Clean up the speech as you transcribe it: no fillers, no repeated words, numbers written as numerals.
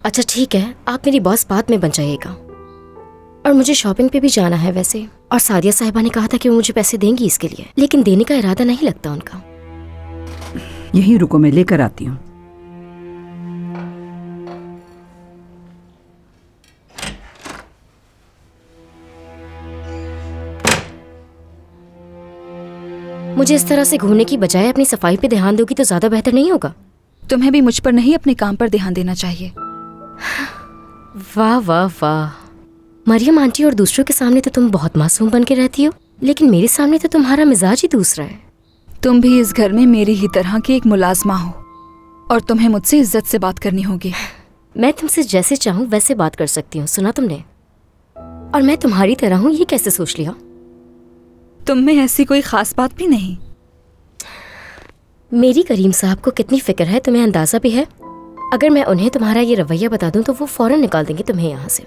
अच्छा ठीक है, आप मेरी बॉस बात में बन जाइएगा। और मुझे शॉपिंग पे भी जाना है वैसे, और सादिया साहिबा ने कहा था कि वो मुझे पैसे देंगी इसके लिए, लेकिन देने का इरादा नहीं लगता उनका। यहीं रुको, मैं लेकर आती हूँ। मुझे इस तरह से घूरने की बजाय अपनी सफाई पे ध्यान दोगी तो ज्यादा बेहतर नहीं होगा? तुम्हें भी मुझ पर नहीं अपने काम पर ध्यान देना चाहिए। वाह वाह वाह, मरियम आंटी और दूसरों के सामने तो तुम बहुत मासूम बन के रहती हो, लेकिन मेरे सामने तो तुम्हारा मिजाज ही दूसरा है। तुम भी इस घर में मेरी ही तरह की एक मुलाजमा हो और तुम्हें मुझसे इज्जत से बात करनी होगी। मैं तुमसे जैसे चाहूँ वैसे बात कर सकती हूँ, सुना तुमने? और मैं तुम्हारी तरह हूँ, ये कैसे सोच लिया? तुम में ऐसी कोई खास बात भी नहीं। मेरी करीम साहब को कितनी फिक्र है तुम्हें अंदाजा भी है? अगर मैं उन्हें तुम्हारा ये रवैया बता दूं तो वो फौरन निकाल देंगे तुम्हें यहाँ से।